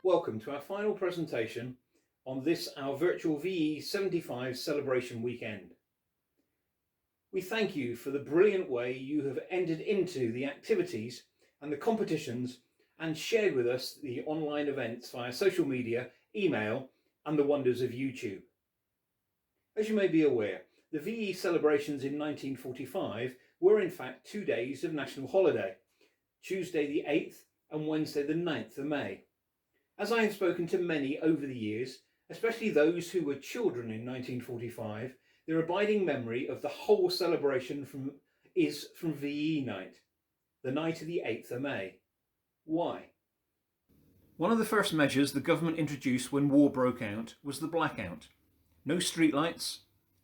Welcome to our final presentation on this, our virtual VE75 celebration weekend. We thank you for the brilliant way you have entered into the activities and the competitions and shared with us the online events via social media, email and the wonders of YouTube. As you may be aware, the VE celebrations in 1945 were in fact 2 days of national holiday, Tuesday the 8th and Wednesday the 9th of May. As I have spoken to many over the years, especially those who were children in 1945, their abiding memory of the whole celebration is from VE night, the night of the 8th of May. Why? One of the first measures the government introduced when war broke out was the blackout. No street lights,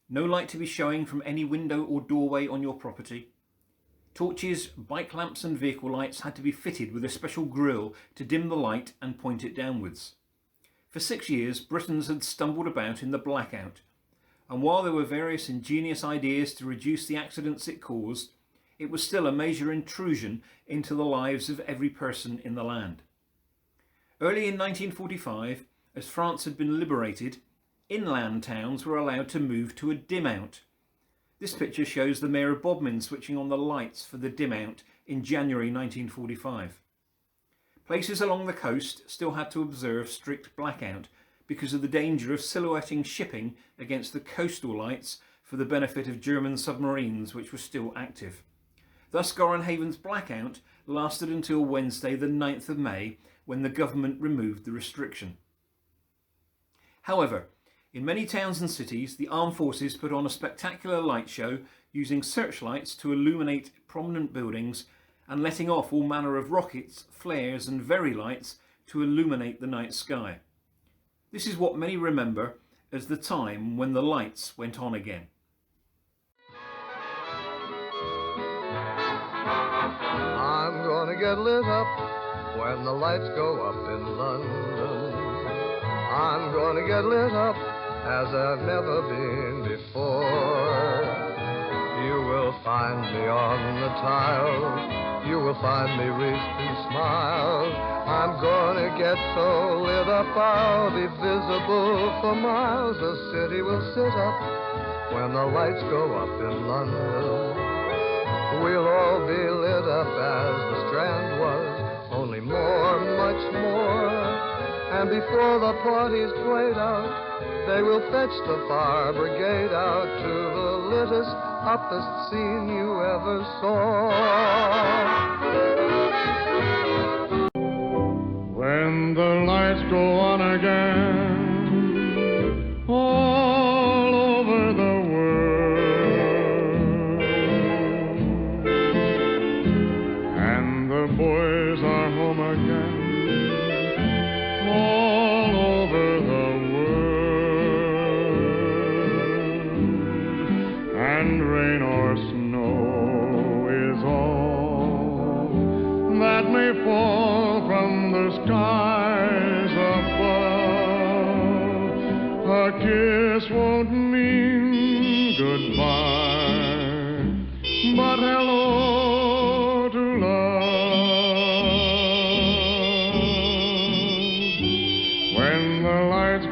no light to be showing from any window or doorway on your property. Torches, bike lamps and vehicle lights had to be fitted with a special grille to dim the light and point it downwards. For 6 years, Britons had stumbled about in the blackout, and while there were various ingenious ideas to reduce the accidents it caused, it was still a major intrusion into the lives of every person in the land. Early in 1945, as France had been liberated, inland towns were allowed to move to a dim out. This picture shows the Mayor of Bodmin switching on the lights for the dim out in January 1945. Places along the coast still had to observe strict blackout because of the danger of silhouetting shipping against the coastal lights for the benefit of German submarines which were still active. Thus Gorenhaven's blackout lasted until Wednesday the 9th of May when the government removed the restriction. However, in many towns and cities, the armed forces put on a spectacular light show using searchlights to illuminate prominent buildings and letting off all manner of rockets, flares and very lights to illuminate the night sky. This is what many remember as the time when the lights went on again. I'm gonna get lit up when the lights go up in London. I'm gonna get lit up as I've never been before. You will find me on the tile, you will find me wreathed in smiles. I'm gonna get so lit up I'll be visible for miles. The city will sit up when the lights go up in London. We'll all be lit up as the Strand was, only more, much more. And before the party's played out, they will fetch the fire brigade out to the littest, uppest scene you ever saw. When the lights go on again, all over the world, and the boys are home again, all over the world, and rain or snow is all that may fall from the skies above. A kiss won't mean goodbye, but hello to love.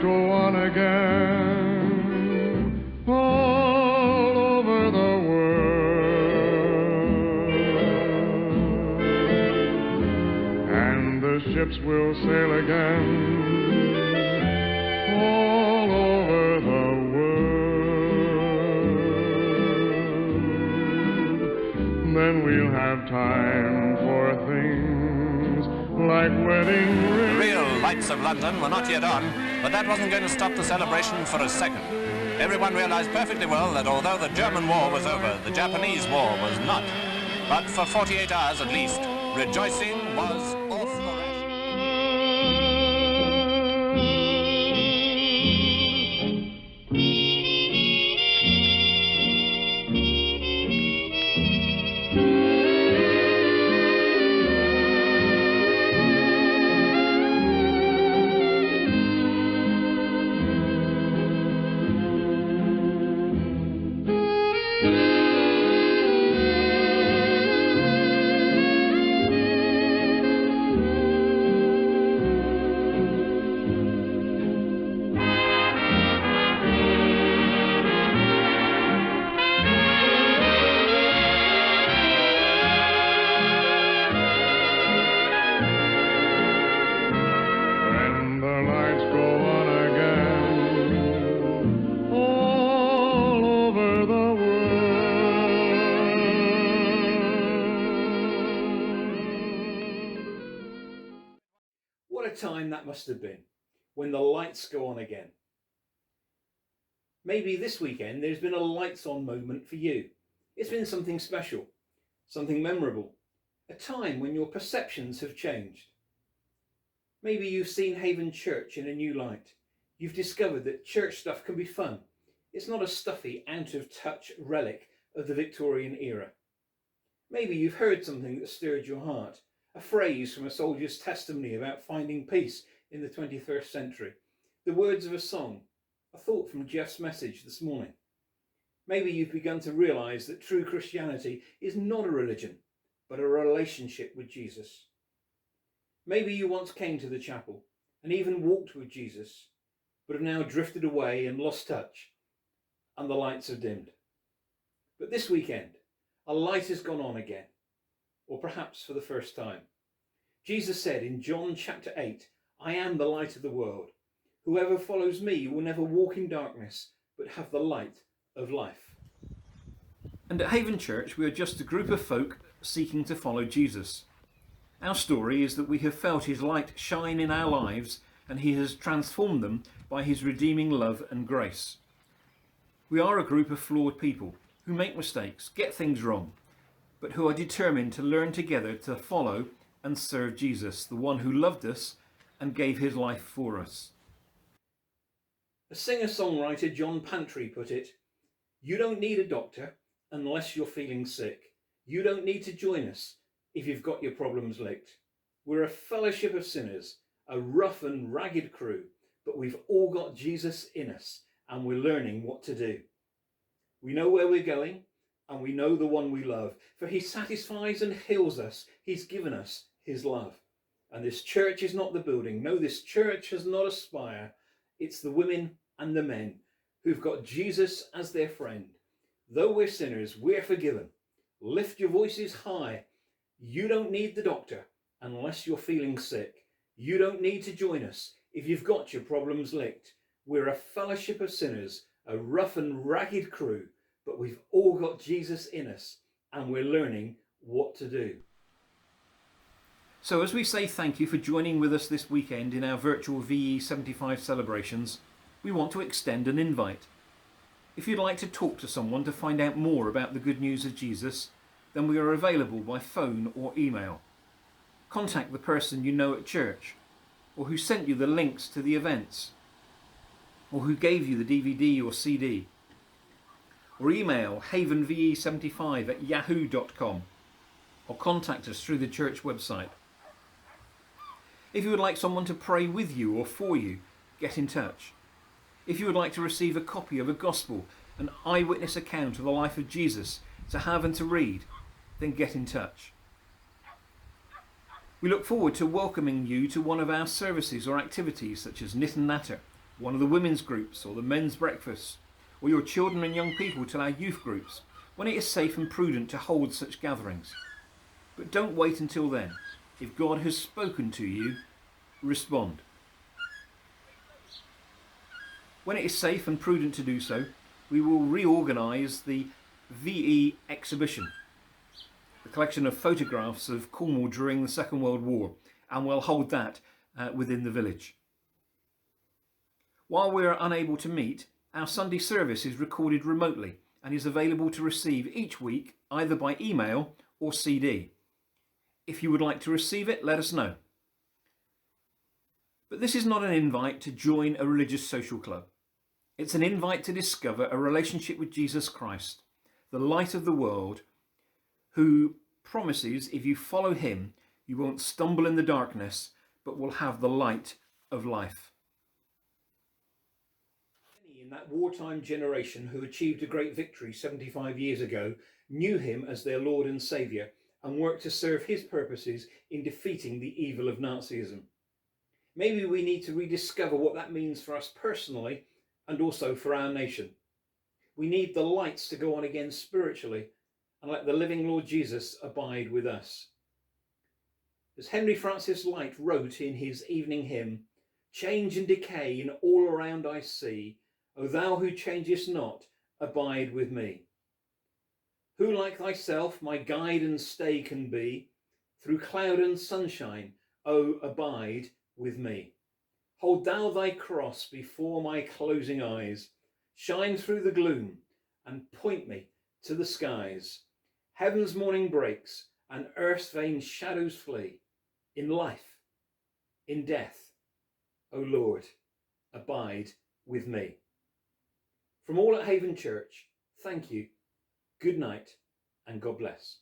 go on again all over the world, and the ships will sail again all over the world. Then we'll have time for things like wedding rings. The real lights of London were not yet on, but that wasn't going to stop the celebration for a second. Everyone realized perfectly well that although the German war was over, the Japanese war was not. But for 48 hours at least, rejoicing was off the rations. What a time that must have been, when the lights go on again. Maybe this weekend there's been a lights on moment for you. It's been something special, something memorable, a time when your perceptions have changed. Maybe you've seen Haven Church in a new light. You've discovered that church stuff can be fun. It's not a stuffy, out-of-touch relic of the Victorian era. Maybe you've heard something that stirred your heart, a phrase from a soldier's testimony about finding peace in the 21st century, the words of a song, a thought from Geoff's message this morning. Maybe you've begun to realise that true Christianity is not a religion, but a relationship with Jesus. Maybe you once came to the chapel and even walked with Jesus, but have now drifted away and lost touch, and the lights have dimmed. But this weekend, a light has gone on again, or perhaps for the first time. Jesus said in John chapter 8, "I am the light of the world. Whoever follows me will never walk in darkness, but have the light of life." And at Haven Church, we are just a group of folk seeking to follow Jesus. Our story is that we have felt his light shine in our lives, and he has transformed them by his redeeming love and grace. We are a group of flawed people who make mistakes, get things wrong, but who are determined to learn together to follow and serve Jesus, the one who loved us and gave his life for us. A singer-songwriter, John Pantry, put it, "You don't need a doctor unless you're feeling sick. You don't need to join us if you've got your problems licked. We're a fellowship of sinners, a rough and ragged crew, but we've all got Jesus in us and we're learning what to do. We know where we're going and we know the one we love, for he satisfies and heals us. He's given us his love. And this church is not the building. No, this church has not a spire. It's the women and the men who've got Jesus as their friend. Though we're sinners, we're forgiven. Lift your voices high. You don't need the doctor unless you're feeling sick. You don't need to join us if you've got your problems licked. We're a fellowship of sinners, a rough and ragged crew, but we've all got Jesus in us and we're learning what to do." So as we say thank you for joining with us this weekend in our virtual VE75 celebrations, we want to extend an invite. If you'd like to talk to someone to find out more about the good news of Jesus, then we are available by phone or email. Contact the person you know at church, or who sent you the links to the events, or who gave you the DVD or CD. Or email havenve75@yahoo.com, or contact us through the church website. If you would like someone to pray with you or for you, get in touch. If you would like to receive a copy of a gospel, an eyewitness account of the life of Jesus to have and to read, then get in touch. We look forward to welcoming you to one of our services or activities such as Knit and Natter, one of the women's groups or the men's breakfasts, or your children and young people to our youth groups when it is safe and prudent to hold such gatherings. But don't wait until then. If God has spoken to you, respond. When it is safe and prudent to do so, we will reorganise the VE exhibition, the collection of photographs of Cornwall during the Second World War, and we'll hold that within the village. While we are unable to meet, our Sunday service is recorded remotely and is available to receive each week either by email or CD. If you would like to receive it, let us know. But this is not an invite to join a religious social club. It's an invite to discover a relationship with Jesus Christ, the light of the world, who promises if you follow him, you won't stumble in the darkness, but will have the light of life. Many in that wartime generation who achieved a great victory 75 years ago knew him as their Lord and Saviour and worked to serve his purposes in defeating the evil of Nazism. Maybe we need to rediscover what that means for us personally and also for our nation. We need the lights to go on again spiritually and let the living Lord Jesus abide with us. As Henry Francis Lyte wrote in his evening hymn, "Change and decay in all around I see, O thou who changest not, abide with me. Who like thyself my guide and stay can be? Through cloud and sunshine, O abide with me. Hold thou thy cross before my closing eyes, shine through the gloom and point me to the skies. Heaven's morning breaks and earth's vain shadows flee. In life, in death, O Lord, abide with me." From all at Haven Church, thank you, good night, and God bless.